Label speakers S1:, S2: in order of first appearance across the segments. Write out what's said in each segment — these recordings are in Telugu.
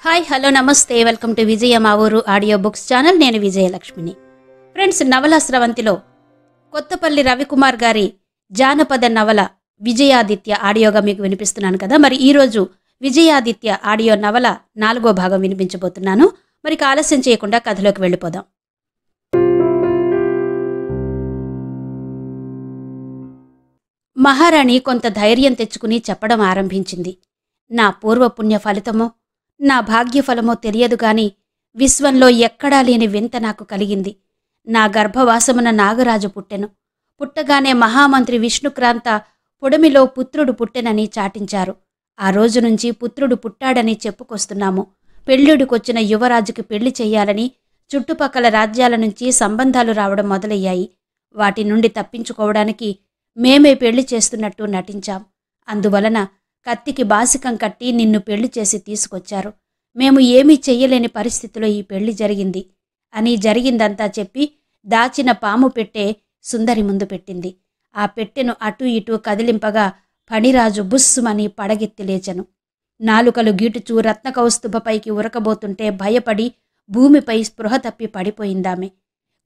S1: హాయ్ హలో నమస్తే వెల్కమ్ టు విజయ మా ఊరు ఆడియో బుక్స్ ఛానల్. నేను విజయలక్ష్మిని. ఫ్రెండ్స్, నవల స్రవంతిలో కొత్తపల్లి రవికుమార్ గారి జానపద నవల విజయాదిత్య ఆడియోగా మీకు వినిపిస్తున్నాను కదా. మరి ఈరోజు విజయాదిత్య ఆడియో నవల 4వ భాగం వినిపించబోతున్నాను. మరి ఆలస్యం చేయకుండా కథలోకి వెళ్ళిపోదాం. మహారాణి కొంత ధైర్యం తెచ్చుకుని చెప్పడం ఆరంభించింది. నా పూర్వపుణ్య ఫలితమో నా భాగ్యఫలమో తెలియదు గాని విశ్వంలో ఎక్కడా లేని వింత నాకు కలిగింది. నా గర్భవాసమున నాగరాజు పుట్టెను. పుట్టగానే మహామంత్రి విష్ణుక్రాంత పొడమిలో పుత్రుడు పుట్టెనని చాటించారు. ఆ రోజు నుంచి పుత్రుడు పుట్టాడని చెప్పుకొస్తున్నాము. పెళ్ళిడుకొచ్చిన యువరాజుకి పెళ్లి చెయ్యాలని చుట్టుపక్కల రాజ్యాల నుంచి సంబంధాలు రావడం మొదలయ్యాయి. వాటి నుండి తప్పించుకోవడానికి మేమే పెళ్లి చేస్తున్నట్టు నటించాం. అందువలన కత్తికి బాసికం కట్టి నిన్ను పెళ్లి చేసి తీసుకొచ్చారు. మేము ఏమీ చెయ్యలేని పరిస్థితిలో ఈ పెళ్లి జరిగింది అని జరిగిందంతా చెప్పి దాచిన పాము పెట్టె సుందరి ముందు పెట్టింది. ఆ పెట్టెను అటూ ఇటూ కదిలింపగా ఫణిరాజు బుస్సుమని పడగెత్తి లేచెను. నాలుకలు గీటుచూ రత్నకౌస్తుభపైకి ఉరకబోతుంటే భయపడి భూమిపై స్పృహ తప్పి పడిపోయిందామె.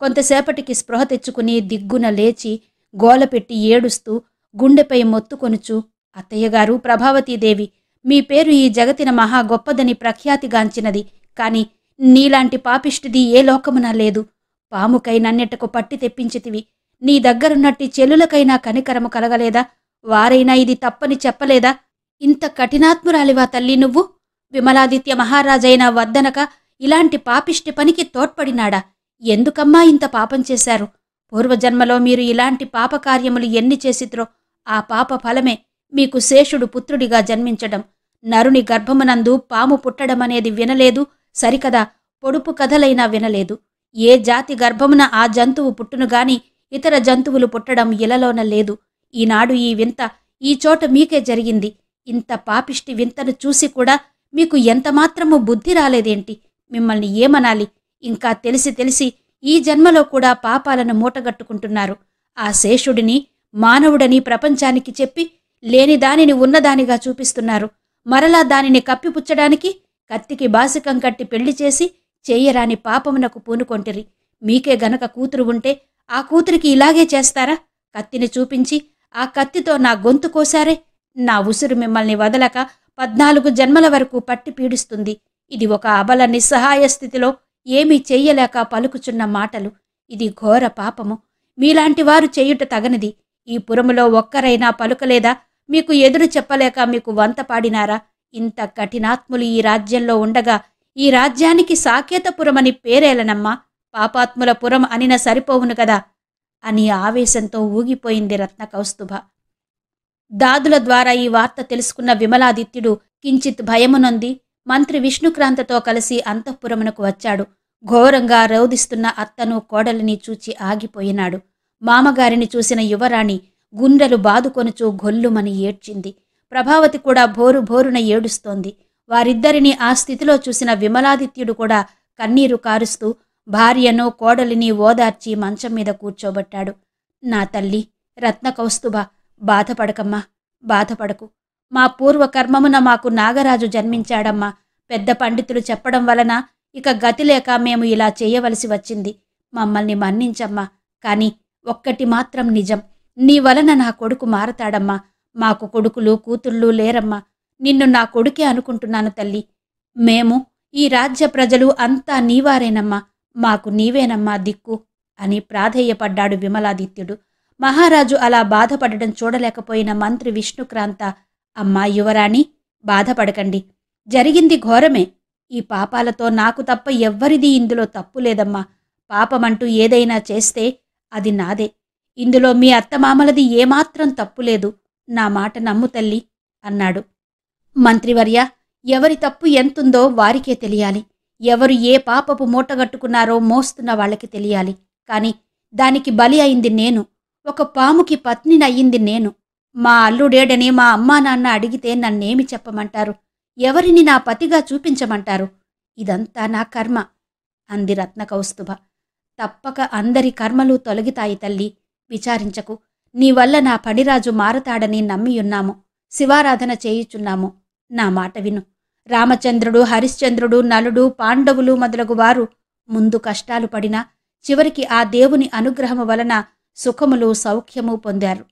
S1: కొంతసేపటికి స్పృహ తెచ్చుకుని దిగ్గున లేచి గోలపెట్టి ఏడుస్తూ గుండెపై మొత్తుకొనుచు, అత్తయ్యగారు, ప్రభావతీదేవి, మీ పేరు ఈ జగతిన మహా గొప్పదని ప్రఖ్యాతిగాంచినది. కాని నీలాంటి పాపిష్టిది ఏ లోకమునా లేదు. పాముకై నన్నెటకు పట్టి తెప్పించితివి. నీ దగ్గరున్నట్టి చెల్లులకైనా కనికరము కలగలేదా? వారైనా ఇది తప్పని చెప్పలేదా? ఇంత కఠినాత్మురాలివా తల్లి నువ్వు? విమలాదిత్య మహారాజైన వద్దనక ఇలాంటి పాపిష్టి పనికి తోడ్పడినాడా? ఎందుకమ్మా ఇంత పాపం చేశారు? పూర్వజన్మలో మీరు ఇలాంటి పాపకార్యములు ఎన్ని చేసిద్రో ఆ పాప ఫలమే మీకు శేషుడు పుత్రుడిగా జన్మించడం. నరుని గర్భమునందు పాము పుట్టడమనేది వినలేదు సరికదా, పొడుపు కథలైనా వినలేదు. ఏ జాతి గర్భమున ఆ జంతువు పుట్టునుగాని ఇతర జంతువులు పుట్టడం ఇలలోన లేదు. ఈనాడు ఈ వింత ఈ చోట మీకే జరిగింది. ఇంత పాపిష్టి వింతను చూసి కూడా మీకు ఎంతమాత్రము బుద్ధి రాలేదేంటి? మిమ్మల్ని ఏమనాలి? ఇంకా తెలిసి తెలిసి ఈ జన్మలో కూడా పాపాలను మూటగట్టుకుంటున్నారు. ఆ శేషుడిని మానవుడని ప్రపంచానికి చెప్పి లేని దానిని ఉన్నదానిగా చూపిస్తున్నారు. మరలా దానిని కప్పిపుచ్చడానికి కత్తికి బాసికం కట్టి పెళ్లి చేసి చేయరాని పాపమునకు పూనుకొంటిరి. మీకే గనక కూతురు ఉంటే ఆ కూతురికి ఇలాగే చేస్తారా? కత్తిని చూపించి ఆ కత్తితో నా గొంతు కోసారే. నా ఉసురు మిమ్మల్ని వదలక 14 జన్మల వరకు పట్టి పీడిస్తుంది. ఇది ఒక అబల నిస్సహాయ స్థితిలో ఏమీ చెయ్యలేక పలుకుచున్న మాటలు. ఇది ఘోర పాపము. మీలాంటి వారు చేయుట తగనిది. ఈ పురములో ఒక్కరైనా పలుకలేదా? మీకు ఎదురు చెప్పలేక మీకు వంత పాడినారా? ఇంత కఠినాత్ములు ఈ రాజ్యంలో ఉండగా ఈ రాజ్యానికి సాకేతపురమని పేరేలనమ్మా. పాపాత్ముల పురం అనిన సరిపోవును కదా అని ఆవేశంతో ఊగిపోయింది రత్నకౌస్తుభ. దాదుల ద్వారా ఈ వార్త తెలుసుకున్న విమలాదిత్యుడు కించిత్ భయమునొంది మంత్రి విష్ణుక్రాంతతో కలిసి అంతఃపురమునకు వచ్చాడు. ఘోరంగా రోదిస్తున్న అత్తను కోడలిని చూచి ఆగిపోయినాడు. మామగారిని చూసిన యువరాణి గుండెలు బాదుకొనుచూ గొల్లుమని ఏడ్చింది. ప్రభావతి కూడా భోరు భోరున ఏడుస్తోంది. వారిద్దరినీ ఆ స్థితిలో చూసిన విమలాదిత్యుడు కూడా కన్నీరు కారుస్తూ భార్యను కోడలిని ఓదార్చి మంచం మీద కూర్చోబట్టాడు. నా తల్లి రత్నకౌస్తుభ, బాధపడకమ్మా, బాధపడకు. మా పూర్వకర్మమున మాకు నాగరాజు జన్మించాడమ్మా. పెద్ద పండితులు చెప్పడం వలన ఇక గతిలేక మేము ఇలా చేయవలసి వచ్చింది. మమ్మల్ని మన్నించమ్మా. కాని ఒక్కటి మాత్రం నిజం, నీ వలన నా కొడుకు మారతాడమ్మా. మాకు కొడుకులు కూతుళ్ళు లేరమ్మా. నిన్ను నా కొడుకే అనుకుంటున్నాను తల్లి. మేము ఈ రాజ్య ప్రజలు అంతా నీవారేనమ్మా. మాకు నీవేనమ్మా దిక్కు అని ప్రాధేయపడ్డాడు విమలాదిత్యుడు. మహారాజు అలా బాధపడడం చూడలేకపోయిన మంత్రి విష్ణుక్రాంత, అమ్మా యువరాణి, బాధపడకండి. జరిగింది ఘోరమే. ఈ పాపాలతో నాకు తప్ప ఎవ్వరిదీ ఇందులో తప్పు లేదమ్మా. పాపమంటూ ఏదైనా చేస్తే అది నాదే. ఇందులో మీ అత్తమామలది ఏమాత్రం తప్పులేదు. నా మాట నమ్ము తల్లి అన్నాడు. మంత్రివర్య, ఎవరి తప్పు ఎంతుందో వారికే తెలియాలి. ఎవరు ఏ పాపపు మూటగట్టుకున్నారో మోస్తున్న వాళ్ళకి తెలియాలి. కాని దానికి బలి అయింది నేను. ఒక పాముకి పత్నినయ్యింది నేను. మా అల్లుడేడని మా అమ్మా నాన్న అడిగితే నన్నేమి చెప్పమంటారు? ఎవరిని నా పతిగా చూపించమంటారు? ఇదంతా నా కర్మ అంది రత్నకౌస్తుభ. తప్పక అందరి కర్మలు తొలగితాయి తల్లి, విచారించకు. నీ వల్ల నా ఫణిరాజు మారతాడని నమ్మియున్నాము. శివారాధన చేయుచున్నాము. నా మాట విను. రామచంద్రుడు, హరిశ్చంద్రుడు, నలుడు, పాండవులు మొదలగు వారు ముందు కష్టాలు పడినా చివరికి ఆ దేవుని అనుగ్రహము వలన సుఖములు, సౌఖ్యము పొందారు.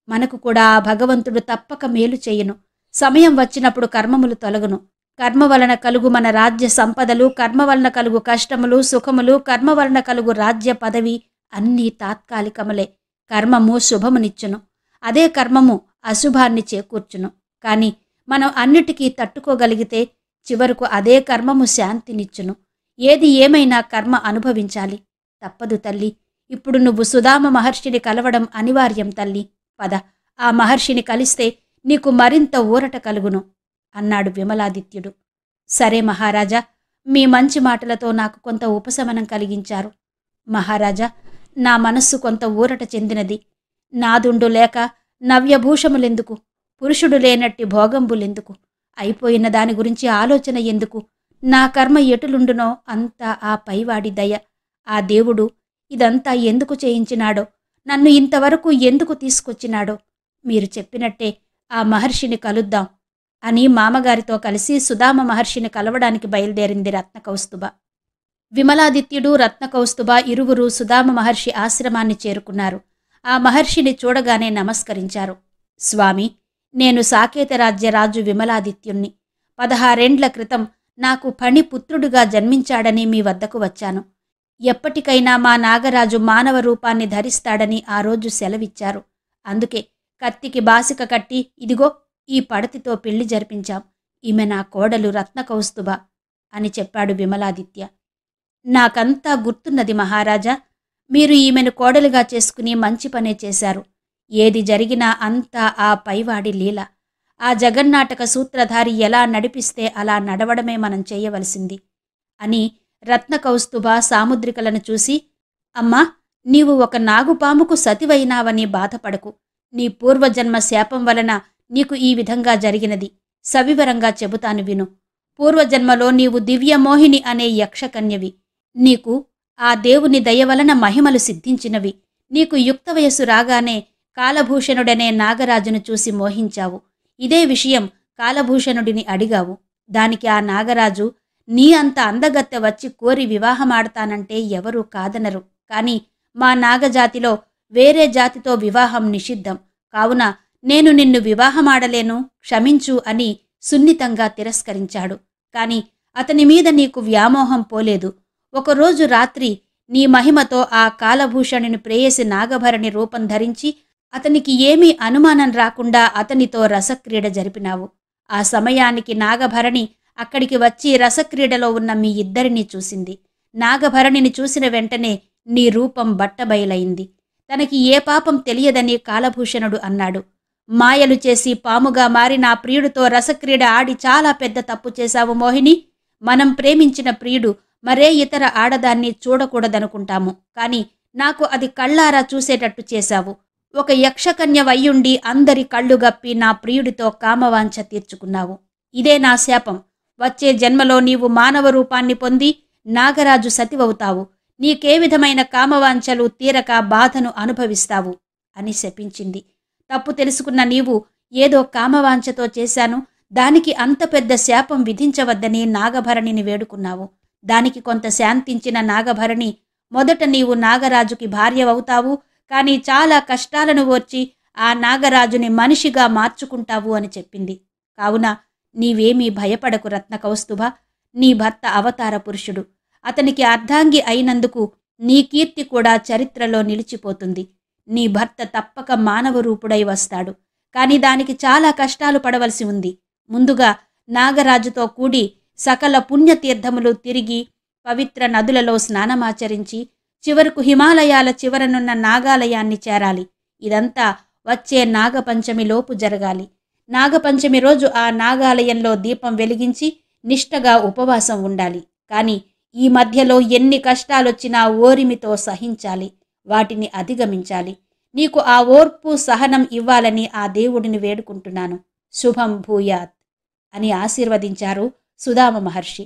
S1: మనకు కూడా ఆ భగవంతుడు తప్పక మేలు చెయ్యను. సమయం వచ్చినప్పుడు కర్మములు తొలగును. కర్మ వలన కలుగు మన రాజ్య సంపదలు, కర్మ వలన కలుగు కష్టములు, సుఖములు, కర్మ వలన కలుగు రాజ్య పదవి అన్నీ తాత్కాలికములే. కర్మము శుభమునిచ్చును, అదే కర్మము అశుభాన్ని చేకూర్చును. కాని మనం అన్నిటికీ తట్టుకోగలిగితే చివరకు అదే కర్మము శాంతినిచ్చును. ఏది ఏమైనా కర్మ అనుభవించాలి. తప్పదు తల్లి. ఇప్పుడు నువ్వు సుదామ మహర్షిని కలవడం అనివార్యం తల్లి. పద, ఆ మహర్షిని కలిస్తే నీకు మరింత ఊరట కలుగును అన్నాడు విమలాదిత్యుడు. సరే మహారాజా, మీ మంచి మాటలతో నాకు కొంత ఉపశమనం కలిగించారు. మహారాజా, నా మనస్సు కొంత ఊరట చెందినది. నాదుండు లేక నవ్యభూషములెందుకు, పురుషుడు లేనట్టి భోగంబులెందుకు, అయిపోయిన దాని గురించి ఆలోచన ఎందుకు, నా కర్మ ఎటులుండునో అంతా ఆ పైవాడి దయ. ఆ దేవుడు ఇదంతా ఎందుకు చేయించినాడో, నన్ను ఇంతవరకు ఎందుకు తీసుకొచ్చినాడో, మీరు చెప్పినట్టే ఆ మహర్షిని కలుద్దాం అని మామగారితో కలిసి సుదామ మహర్షిని కలవడానికి బయలుదేరింది రత్నకౌస్తుభ. విమలాదిత్యుడు, రత్నకౌస్తుభ ఇరువురు సుదామ మహర్షి ఆశ్రమాన్ని చేరుకున్నారు. ఆ మహర్షిని చూడగానే నమస్కరించారు. స్వామి, నేను సాకేత రాజ్య రాజు విమలాదిత్యుణ్ణి. 16 క్రితం నాకు ఫణిపుత్రుడుగా జన్మించాడని మీ వద్దకు వచ్చాను. ఎప్పటికైనా మా నాగరాజు మానవ రూపాన్ని ధరిస్తాడని ఆ రోజు సెలవిచ్చారు. అందుకే కత్తికి బాసిక కట్టి ఇదిగో ఈ పడతితో పెళ్లి జరిపించాం. ఈమె నా కోడలు రత్నకౌస్తుభ అని చెప్పాడు విమలాదిత్య. నాకంతా గుర్తున్నది మహారాజా. మీరు ఈమెను కోడలుగా చేసుకుని మంచి పనే చేశారు. ఏది జరిగినా అంతా ఆ పైవాడి లీల. ఆ జగన్నాటక సూత్రధారి ఎలా నడిపిస్తే అలా నడవడమే మనం చేయవలసింది అని రత్నకౌస్తుభ సాముద్రికలను చూసి, అమ్మా, నీవు ఒక నాగుపాముకు సతివైనావని బాధపడకు. నీ పూర్వజన్మ శాపం వలన నీకు ఈ విధంగా జరిగినది. సవివరంగా చెబుతాను విను. పూర్వజన్మలో నీవు దివ్యమోహిని అనే యక్షకన్యవి. నీకు ఆ దేవుని దయవలన మహిమలు సిద్ధించినవి. నీకు యుక్త వయస్సు రాగానే కాలభూషణుడనే నాగరాజును చూసి మోహించావు. ఇదే విషయం కాలభూషణుడిని అడిగావు. దానికి ఆ నాగరాజు, నీ అంత అందగత్తె వచ్చి కోరి వివాహమాడతానంటే ఎవరూ కాదనరు. కాని మా నాగజాతిలో వేరే జాతితో వివాహం నిషిద్ధం. కావున నేను నిన్ను వివాహమాడలేను, క్షమించు అని సున్నితంగా తిరస్కరించాడు. కాని అతని మీద నీకు వ్యామోహం పోలేదు. ఒకరోజు రాత్రి నీ మహిమతో ఆ కాలభూషణుని ప్రేయసి నాగభరణి రూపం ధరించి అతనికి ఏమీ అనుమానం రాకుండా అతనితో రసక్రీడ జరిపినావు. ఆ సమయానికి నాగభరణి అక్కడికి వచ్చి రసక్రీడలో ఉన్న మీ ఇద్దరినీ చూసింది. నాగభరణిని చూసిన వెంటనే నీ రూపం బట్టబయలైంది. తనకి ఏ పాపం తెలియదని కాలభూషణుడు అన్నాడు. మాయలు చేసి పాముగా మారి నా ప్రియుడితో రసక్రీడ ఆడి చాలా పెద్ద తప్పు చేశావు మోహిని. మనం ప్రేమించిన ప్రియుడు మరే ఇతర ఆడదాన్ని చూడకూడదనుకుంటాము. కాని నాకు అది కళ్ళారా చూసేటట్టు చేశావు. ఒక యక్షకన్య వయ్యుండి అందరి కళ్ళు గప్పి నా ప్రియుడితో కామవాంఛ తీర్చుకున్నావు. ఇదే నా శాపం. వచ్చే జన్మలో నీవు మానవ రూపాన్ని పొంది నాగరాజు సతివవుతావు. నీకే విధమైన కామవాంఛలు తీరక బాధను అనుభవిస్తావు అని శపించింది. తప్పు తెలుసుకున్న నీవు ఏదో కామవాంఛతో చేశాను, దానికి అంత పెద్ద శాపం విధించవద్దని నాగభరణిని వేడుకున్నావు. దానికి కొంత శాంతించిన నాగభరణి, మొదట నీవు నాగరాజుకి భార్యవవుతావు, కానీ చాలా కష్టాలను ఓర్చి ఆ నాగరాజుని మనిషిగా మార్చుకుంటావు అని చెప్పింది. కావున నీవేమీ భయపడకు రత్నకౌస్తుభ. నీ భర్త అవతార పురుషుడు. అతనికి అర్ధాంగి అయినందుకు నీ కీర్తి కూడా చరిత్రలో నిలిచిపోతుంది. నీ భర్త తప్పక మానవ రూపుడై వస్తాడు. కాని దానికి చాలా కష్టాలు పడవలసి ఉంది. ముందుగా నాగరాజుతో కూడి సకల పుణ్యతీర్థములు తిరిగి పవిత్ర నదులలో స్నానమాచరించి చివరకు హిమాలయాల చివరనున్న నాగాలయాన్ని చేరాలి. ఇదంతా వచ్చే నాగపంచమిలోపు జరగాలి. నాగపంచమి రోజు ఆ నాగాలయంలో దీపం వెలిగించి నిష్టగా ఉపవాసం ఉండాలి. కాని ఈ మధ్యలో ఎన్ని కష్టాలొచ్చినా ఓరిమితో సహించాలి. వాటిని అధిగమించాలి. నీకు ఆ ఓర్పు సహనం ఇవ్వాలని ఆ దేవుడిని వేడుకుంటున్నాను. శుభం భూయాత్ అని ఆశీర్వదించారు సుదామ మహర్షి.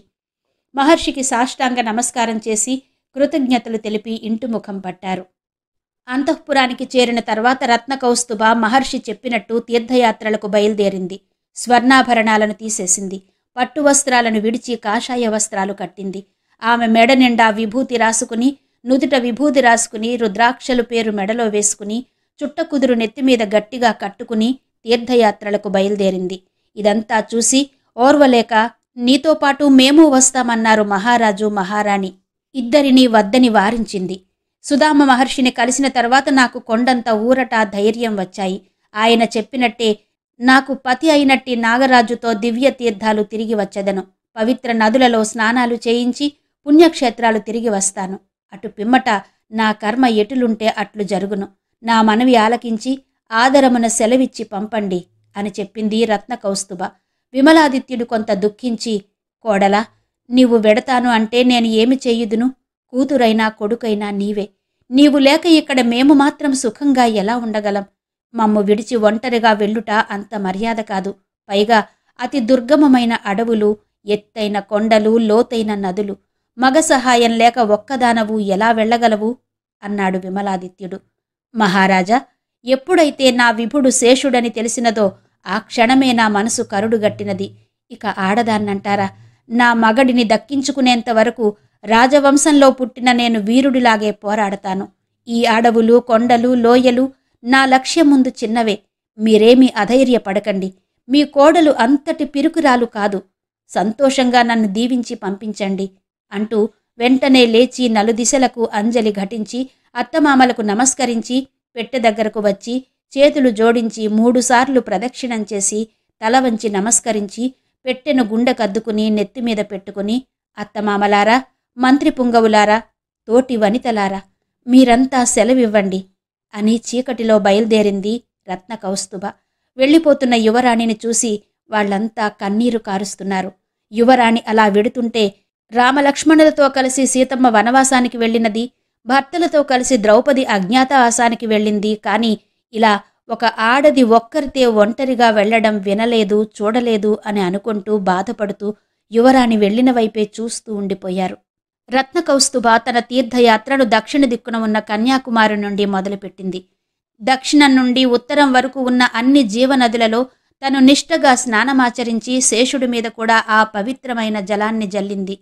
S1: మహర్షికి సాష్టాంగ నమస్కారం చేసి కృతజ్ఞతలు తెలిపి ఇంటిముఖం పట్టారు. అంతఃపురానికి చేరిన తర్వాత రత్నకౌస్తుభ మహర్షి చెప్పినట్టు తీర్థయాత్రలకు బయలుదేరింది. స్వర్ణాభరణాలను తీసేసింది. పట్టు వస్త్రాలను విడిచి కాషాయ వస్త్రాలు కట్టింది. ఆమె మెడ నిండా విభూతి రాసుకుని, నుదుట విభూతి రాసుకుని, రుద్రాక్షలు పేరు మెడలో వేసుకుని, చుట్టకుదురు నెత్తిమీద గట్టిగా కట్టుకుని తీర్థయాత్రలకు బయలుదేరింది. ఇదంతా చూసి ఓర్వలేక, నీతో పాటు మేము వస్తామన్నారు మహారాజు, మహారాణి. ఇద్దరినీ వద్దని వారించింది. సుదామ మహర్షిని కలిసిన తర్వాత నాకు కొండంత ఊరట, ధైర్యం వచ్చాయి. ఆయన చెప్పినట్టే నాకు పతి అయినట్టి నాగరాజుతో దివ్య తీర్థాలు తిరిగి వచ్చెదను. పవిత్ర నదులలో స్నానాలు చేయించి పుణ్యక్షేత్రాలు తిరిగి వస్తాను. అటు పిమ్మట నా కర్మ ఎటులుంటే అట్లు జరుగును. నా మనవి ఆలకించి ఆదరమున సెలవిచ్చి పంపండి అని చెప్పింది రత్నకౌస్తుభ. విమలాదిత్యుడు కొంత దుఃఖించి, కోడలా, నీవు వెడతాను అంటే నేను ఏమి చెయ్యుదును? కూతురైనా కొడుకైనా నీవే. నీవు లేక ఇక్కడ మేము మాత్రం సుఖంగా ఎలా ఉండగలం? మమ్ము విడిచి ఒంటరిగా వెళ్ళుట అంత మర్యాద కాదు. పైగా అతి దుర్గమమైన అడవులు, ఎత్తైన కొండలు, లోతైన నదులు. మగ సహాయం లేక ఒక్కదానవు ఎలా వెళ్ళగలవు అన్నాడు విమలాదిత్యుడు. మహారాజా, ఎప్పుడైతే నా విభుడు శేషుడని తెలిసినదో ఆ క్షణమే నా మనసు కరుడుగట్టినది. ఇక ఆడదాన్నంటారా? నా మగడిని దక్కించుకునేంత వరకు రాజవంశంలో పుట్టిన నేను వీరుడిలాగే పోరాడతాను. ఈ అడవులు, కొండలు, లోయలు నా లక్ష్యం ముందు చిన్నవే. మీరేమీ అధైర్యపడకండి. మీ కోడలు అంతటి పిరుకురాలు కాదు. సంతోషంగా నన్ను దీవించి పంపించండి అంటూ వెంటనే లేచి నలుదిశలకు అంజలి ఘటించి అత్తమామలకు నమస్కరించి పెట్టె దగ్గరకు వచ్చి చేతులు జోడించి 3 సార్లు ప్రదక్షిణం చేసి తల వంచి నమస్కరించి పెట్టెను గుండెకద్దుకుని నెత్తిమీద పెట్టుకుని, అత్తమామలారా, మంత్రి పుంగవులారా, తోటి వనితలారా, మీరంతా సెలవివ్వండి అని చీకటిలో బయలుదేరింది రత్నకౌస్తుభ. వెళ్ళిపోతున్న యువరాణిని చూసి వాళ్లంతా కన్నీరు కారుస్తున్నారు. యువరాణి అలా వెడుతుంటే రామలక్ష్మణులతో కలిసి సీతమ్మ వనవాసానికి వెళ్ళినది, భర్తలతో కలిసి ద్రౌపది అజ్ఞాతవాసానికి వెళ్ళింది. కాని ఇలా ఒక ఆడది ఒక్కరితే ఒంటరిగా వెళ్లడం వినలేదు, చూడలేదు అని అనుకుంటూ బాధపడుతూ యువరాణి వెళ్లిన వైపే చూస్తూ ఉండిపోయారు. రత్నకౌస్తుభ తన తీర్థయాత్రను దక్షిణ దిక్కున ఉన్న కన్యాకుమారి నుండి మొదలుపెట్టింది. దక్షిణం నుండి ఉత్తరం వరకు ఉన్న అన్ని జీవనదులలో తను నిష్ఠగా స్నానమాచరించి శేషుడి మీద కూడా ఆ పవిత్రమైన జలాన్ని జల్లింది.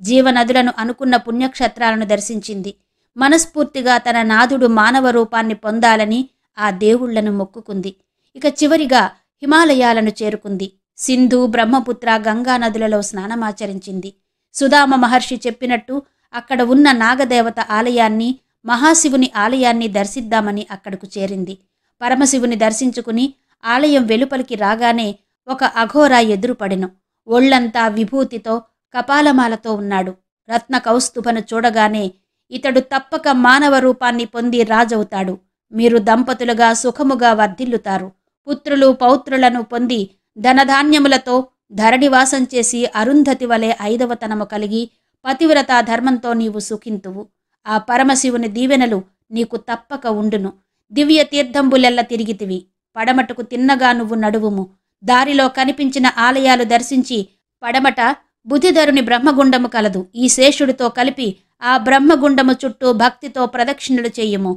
S1: జీవనదులను అనుకున్న పుణ్యక్షేత్రాలను దర్శించింది. మనస్ఫూర్తిగా తన నాథుడు మానవ రూపాన్ని పొందాలని ఆ దేవుళ్లను మొక్కుకుంది. ఇక చివరిగా హిమాలయాలను చేరుకుంది. సింధు, బ్రహ్మపుత్ర, గంగా నదులలో స్నానమాచరించింది. సుదామ మహర్షి చెప్పినట్టు అక్కడ ఉన్న నాగదేవత ఆలయాన్ని, మహాశివుని ఆలయాన్ని దర్శిద్దామని అక్కడకు చేరింది. పరమశివుని దర్శించుకుని ఆలయం వెలుపలికి రాగానే ఒక అఘోరా ఎదురుపడెను. ఒళ్లంతా విభూతితో, కపాలమాలతో ఉన్నాడు. రత్నకౌస్తుభను చూడగానే, ఇతడు తప్పక మానవ రూపాన్ని పొంది రాజవుతాడు. మీరు దంపతులుగా సుఖముగా వర్ధిల్లుతారు. పుత్రులు, పౌత్రులను పొంది ధనధాన్యములతో ధరణివాసం చేసి అరుంధతి వలె 5వతనము కలిగి పతివ్రతా ధర్మంతో నీవు సుఖింతువు. ఆ పరమశివుని దీవెనలు నీకు తప్పక ఉండును. దివ్య తీర్థంబులెల్ల తిరిగితివి. పడమటకు తిన్నగా నువ్వు నడువుము. దారిలో కనిపించిన ఆలయాలు దర్శించి పడమట బుధిధరుని బ్రహ్మగుండము కలదు. ఈ శేషుడితో కలిపి ఆ బ్రహ్మగుండము చుట్టూ భక్తితో ప్రదక్షిణలు చెయ్యుము.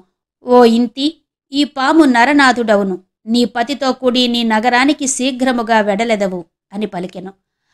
S1: ఓ ఇంతి, ఈ పాము నరనాథుడవును. నీ పతితో కూడి నీ నగరానికి శీఘ్రముగా వెడలెదవు అని పలికెను.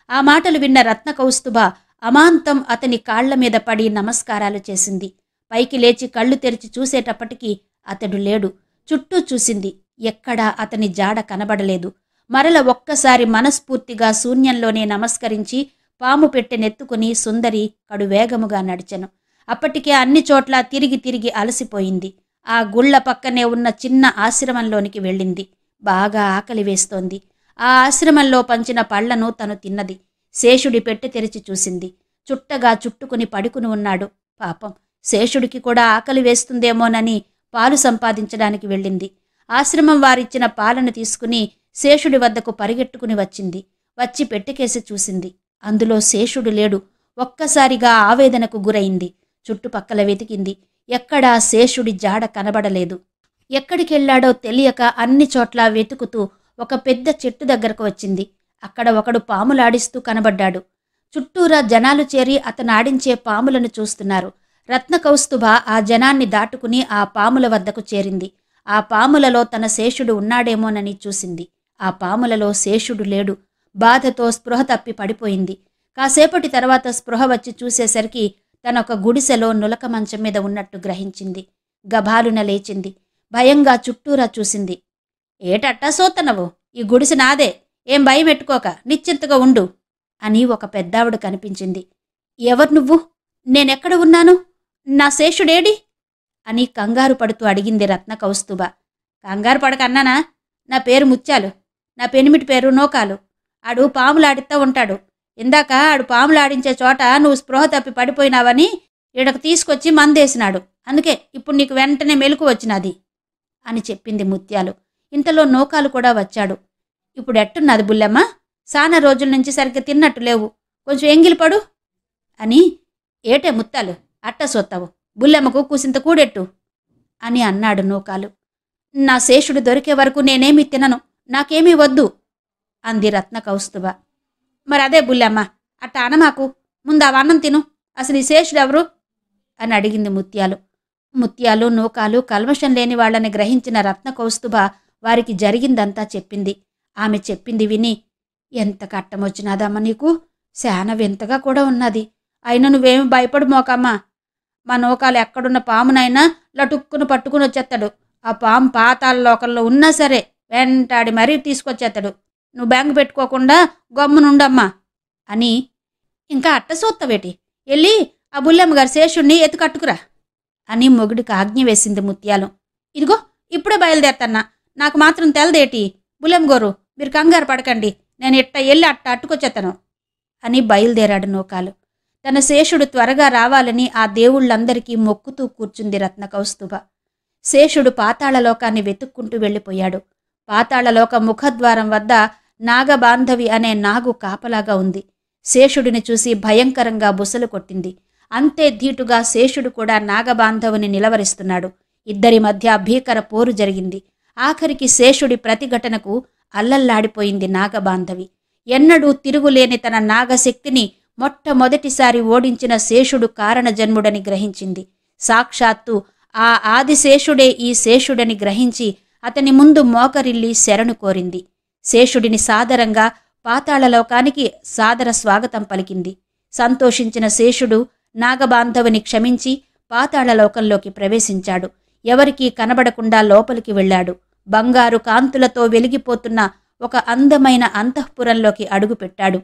S1: ఆ మాటలు విన్న రత్నకౌస్తుభ అమాంతం అతని కాళ్ల మీద పడి నమస్కారాలు చేసింది. పైకి లేచి కళ్ళు తెరిచి చూసేటప్పటికీ అతడు లేడు. చుట్టూ చూసింది. ఎక్కడా అతని జాడ కనబడలేదు. మరల ఒక్కసారి మనస్ఫూర్తిగా శూన్యంలోనే నమస్కరించి పాము పెట్టెనెత్తుకుని సుందరి కడువేగముగా నడిచెను. అప్పటికే అన్ని చోట్ల తిరిగి తిరిగి అలసిపోయింది. ఆ గుళ్ల పక్కనే ఉన్న చిన్న ఆశ్రమంలోనికి వెళ్ళింది. బాగా ఆకలి వేస్తోంది. ఆ ఆశ్రమంలో పంచిన పళ్లను తను తిన్నది. శేషుడి పెట్టె తెరిచి చూసింది. చుట్టగా చుట్టుకుని పడుకుని ఉన్నాడు. పాపం, శేషుడికి కూడా ఆకలి వేస్తుందేమోనని పాలు సంపాదించడానికి వెళ్ళింది. ఆశ్రమం వారిచ్చిన పాలను తీసుకుని శేషుడి వద్దకు పరిగెట్టుకుని వచ్చింది. వచ్చి పెట్టెకేసి చూసింది. అందులో శేషుడు లేడు. ఒక్కసారిగా ఆవేదనకు గురైంది. చుట్టుపక్కల వెతికింది. ఎక్కడా శేషుడి జాడ కనబడలేదు. ఎక్కడికెళ్లాడో తెలియక అన్ని చోట్ల వెతుకుతూ ఒక పెద్ద చెట్టు దగ్గరకు వచ్చింది. అక్కడ ఒకడు పాములాడిస్తూ కనబడ్డాడు. చుట్టూరా జనాలు చేరి అతనాడించే పాములను చూస్తున్నారు. రత్నకౌస్తుభ ఆ జనాన్ని దాటుకుని ఆ పాముల వద్దకు చేరింది. ఆ పాములలో తన శేషుడు ఉన్నాడేమోనని చూసింది. ఆ పాములలో శేషుడు లేడు. బాధతో స్పృహ తప్పి పడిపోయింది. కాసేపటి తర్వాత స్పృహ వచ్చి చూసేసరికి తనొక గుడిసెలో నులక మంచం మీద ఉన్నట్టు గ్రహించింది. గభాలున లేచింది. భయంగా చుట్టూరా చూసింది. ఏటట్టా సోతనవు? ఈ గుడిసె నాదే, ఏం భయం పెట్టుకోక నిశ్చింతగా ఉండు అని ఒక పెద్దావిడ కనిపించింది. ఎవరు నువ్వు? నేనెక్కడ ఉన్నాను? నా శేషుడేడి అని కంగారు పడుతూ అడిగింది రత్న కౌస్తుభ. కంగారు పడకన్నానా? నా పేరు ముత్యాలు, నా పెనిమిటి పేరు నూకాలు. ఆడు పాములాడిస్తా ఉంటాడు. ఇందాక ఆడు పాములాడించే చోట నువ్వు స్పృహ తప్పి పడిపోయినావని ఈడకు తీసుకొచ్చి మందేసినాడు. అందుకే ఇప్పుడు నీకు వెంటనే మెలకు వచ్చినది అని చెప్పింది ముత్యాలు. ఇంతలో నూకాలు కూడా వచ్చాడు. ఇప్పుడు ఎట్టున్నది బుల్లెమ్మ? సానా రోజుల నుంచి సరిగ్గా తిన్నట్టు లేవు, కొంచెం ఎంగిలిపడు అని. ఏటే ముత్తాలు అట్ట సొత్తావు? బుల్లెమ్మకు కూసింత కూడెట్టు అని అన్నాడు నూకాలు. నా శేషుడు దొరికే వరకు నేనేమీ తినను, నాకేమీ వద్దు అంది రత్న కౌస్తుభ. మరదే బుల్లెమ్మ, అట్ట అనమాకు, ముందు ఆ అన్నం తిను. అసలు ఈ శేషుడెవరు అని అడిగింది ముత్యాలు. ముత్యాలు నూకాలు కల్మషం లేని వాళ్ళని గ్రహించిన రత్న కౌస్తుభ వారికి జరిగిందంతా చెప్పింది. ఆమె చెప్పింది విని, ఎంత కట్టమొచ్చినాదమ్మా నీకు, శాన వింతగా కూడా ఉన్నది. అయినా నువ్వేమి భయపడు మోకమ్మా. మా నూకాలు ఎక్కడున్న పామునైనా లటుక్కును పట్టుకుని వచ్చేస్తాడు. ఆ పాము పాతాళ లోకంలో ఉన్నా సరే వెంటాడి మరీ తీసుకొచ్చేస్తాడు. నువ్వు బెంగ పెట్టుకోకుండా గమ్మునుండమ్మా అని. ఇంకా అట్ట సూత్తవేటి, వెళ్ళి ఆ బుల్లెమ్మ గారి శేషుణ్ణి ఎత్తుకట్టుకురా అని మొగుడికి ఆజ్ఞ వేసింది ముత్యాలు. ఇదిగో ఇప్పుడే బయలుదేరతన్నా, నాకు మాత్రం తెలదేటి. బుల్లెమ్మ గోరు, మీరు కంగారు పడకండి, నేను ఇట్ట వెళ్ళి అట్ట అట్టుకొచ్చేతను అని బయలుదేరాడు నూకాలు. తన శేషుడు త్వరగా రావాలని ఆ దేవుళ్ళందరికీ మొక్కుతూ కూర్చుంది రత్న కౌస్తుభ. శేషుడు పాతాళలోకాన్ని వెతుక్కుంటూ వెళ్ళిపోయాడు. పాతాళలోక ముఖద్వారం వద్ద నాగబాంధవి అనే నాగు కాపలాగా ఉంది. శేషుడిని చూసి భయంకరంగా బుసలు కొట్టింది. అంతే ధీటుగా శేషుడు కూడా నాగబాంధవుని నిలవరిస్తున్నాడు. ఇద్దరి మధ్య భీకర పోరు జరిగింది. ఆఖరికి శేషుడి ప్రతిఘటనకు అల్లల్లాడిపోయింది నాగబాంధవి. ఎన్నడూ తిరుగులేని తన నాగశక్తిని మొట్టమొదటిసారి ఓడించిన శేషుడు కారణజన్ముడని గ్రహించింది. సాక్షాత్తు ఆ ఆదిశేషుడే ఈ శేషుడని గ్రహించి అతని ముందు మోకరిల్లి శరణు కోరింది. శేషుడిని సాదరంగా పాతాళలోకానికి సాదర స్వాగతం పలికింది. సంతోషించిన శేషుడు నాగబాంధవుని క్షమించి పాతాళలోకంలోకి ప్రవేశించాడు. ఎవరికీ కనబడకుండా లోపలికి వెళ్ళాడు. బంగారు కాంతులతో వెలిగిపోతున్న ఒక అందమైన అంతఃపురంలోకి అడుగుపెట్టాడు.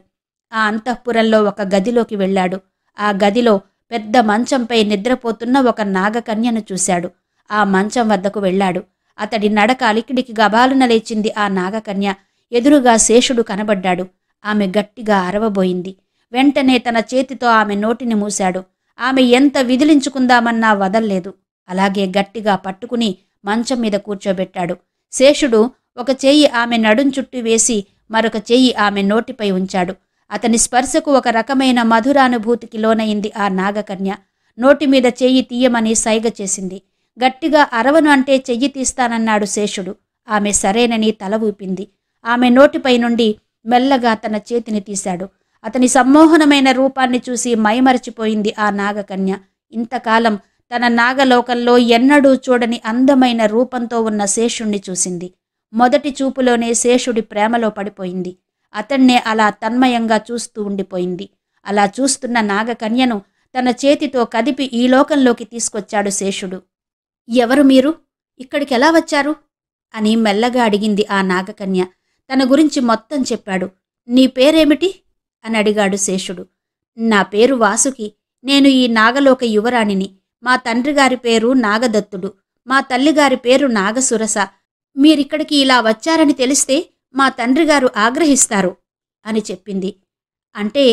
S1: ఆ అంతఃపురంలో ఒక గదిలోకి వెళ్ళాడు. ఆ గదిలో పెద్ద మంచంపై నిద్రపోతున్న ఒక నాగకన్యను చూశాడు. ఆ మంచం వద్దకు వెళ్ళాడు. అతడి నడక అలికిడికి గబాలున లేచింది. ఆ నాగకన్య ఎదురుగా శేషుడు కనబడ్డాడు. ఆమె గట్టిగా అరవబోయింది. వెంటనే తన చేతితో ఆమె నోటిని మూశాడు. ఆమె ఎంత విదిలించుకుందామన్నా వదల్లేదు. అలాగే గట్టిగా పట్టుకుని మంచం మీద కూర్చోబెట్టాడు. శేషుడు ఒక చెయ్యి ఆమె నడుం చుట్టూ వేసి మరొక చెయ్యి ఆమె నోటిపై ఉంచాడు. అతని స్పర్శకు ఒక రకమైన మధురానుభూతికి లోనయింది ఆ నాగకన్య. నోటిమీద చెయ్యి తీయమని సైగ చేసింది. గట్టిగా అరవను అంటే చెయ్యి తీస్తానన్నాడు శేషుడు. ఆమె సరేనని తల ఊపింది. ఆమె నోటిపై నుండి మెల్లగా తన చేతిని తీశాడు. అతని సమ్మోహనమైన రూపాన్ని చూసి మైమరచిపోయింది ఆ నాగకన్య. ఇంతకాలం తన నాగలోకంలో ఎన్నడూ చూడని అందమైన రూపంతో ఉన్న శేషుణ్ణి చూసింది. మొదటి చూపులోనే శేషుడి ప్రేమలో పడిపోయింది. అతన్నే అలా తన్మయంగా చూస్తూ ఉండిపోయింది. అలా చూస్తున్న నాగకన్యను తన చేతితో కదిపి ఈ లోకంలోకి తీసుకొచ్చాడు శేషుడు. ఎవరు మీరు? ఇక్కడికెలా వచ్చారు అని మెల్లగా అడిగింది ఆ నాగకన్య. తన గురించి మొత్తం చెప్పాడు. నీ పేరేమిటి అని అడిగాడు శేషుడు. నా పేరు వాసుకి. నేను ఈ నాగలోక యువరాణిని. మా తండ్రిగారి పేరు నాగదత్తుడు, మా తల్లిగారి పేరు నాగసురస. మీరిక్కడికి ఇలా వచ్చారని తెలిస్తే మా తండ్రిగారు ఆగ్రహిస్తారు అని చెప్పింది. అంటే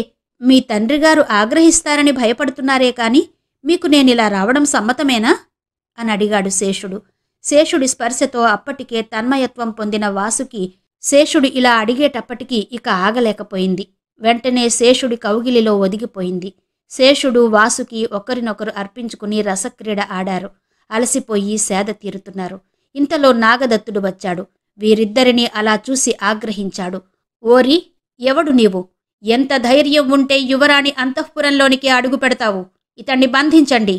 S1: మీ తండ్రిగారు ఆగ్రహిస్తారని భయపడుతున్నారే కాని మీకు నేనిలా రావడం సమ్మతమేనా అని అడిగాడు శేషుడు. శేషుడి స్పర్శతో అప్పటికే తన్మయత్వం పొందిన వాసుకి శేషుడు ఇలా అడిగేటప్పటికీ ఇక ఆగలేకపోయింది. వెంటనే శేషుడి కౌగిలిలో ఒదిగిపోయింది. శేషుడు వాసుకి ఒకరినొకరు అర్పించుకుని రసక్రీడ ఆడారు. అలసిపోయి సేద తీరుతున్నారు. ఇంతలో నాగదత్తుడు వచ్చాడు. వీరిద్దరినీ అలా చూసి ఆగ్రహించాడు. ఓరి, ఎవడు నీవు? ఎంత ధైర్యం ఉంటే యువరాణి అంతఃపురంలోనికి అడుగు పెడతావు? ఇతన్ని బంధించండి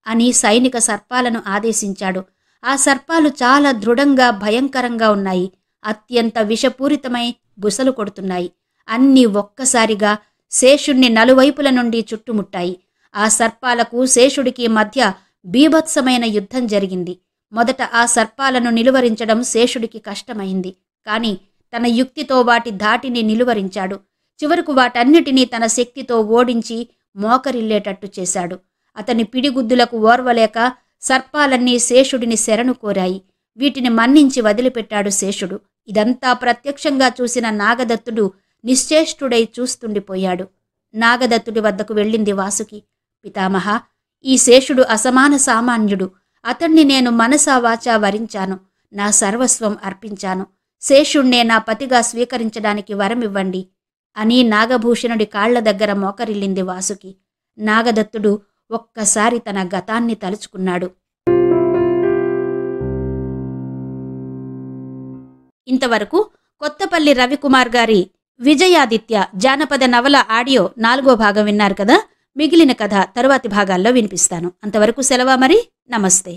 S1: అని సైనిక సర్పాలను ఆదేశించాడు. ఆ సర్పాలు చాలా దృఢంగా భయంకరంగా ఉన్నాయి. అత్యంత విషపూరితమై బుసలు కొడుతున్నాయి. అన్నీ ఒక్కసారిగా శేషుణ్ణి నలువైపుల నుండి చుట్టుముట్టాయి. ఆ సర్పాలకు శేషుడికి మధ్య బీభత్సమైన యుద్ధం జరిగింది. మొదట ఆ సర్పాలను నిలువరించడం శేషుడికి కష్టమైంది. కాని తన యుక్తితో వాటి ధాటిని నిలువరించాడు. చివరకు వాటన్నిటినీ తన శక్తితో ఓడించి మోకరిల్లేటట్టు చేశాడు. అతని పిడిగుద్దులకు ఓర్వలేక సర్పాలన్నీ శేషుడిని శరణు కోరాయి. వీటిని మన్నించి వదిలిపెట్టాడు శేషుడు. ఇదంతా ప్రత్యక్షంగా చూసిన నాగదత్తుడు నిశ్చేష్టుడై చూస్తుండిపోయాడు. నాగదత్తుడి వద్దకు వెళ్ళింది వాసుకి. పితామహ, ఈ శేషుడు అసమాన సామాన్యుడు. అతణ్ణి నేను మనసా వాచా వరించాను. నా సర్వస్వం అర్పించాను. శేషుణ్ణే నా పతిగా స్వీకరించడానికి వరమివ్వండి అని నాగభూషణుడి కాళ్ల దగ్గర మోకరిల్లింది వాసుకి. నాగదత్తుడు ఒక్కసారి తన గతాన్ని తలుచుకున్నాడు. ఇంతవరకు కొత్తపల్లి రవికుమార్ గారి విజయాదిత్య జానపద నవల ఆడియో 4వ భాగం విన్నారు కదా. మిగిలిన కథ తరువాతి భాగాల్లో వినిపిస్తాను. అంతవరకు సెలవా మరి. నమస్తే.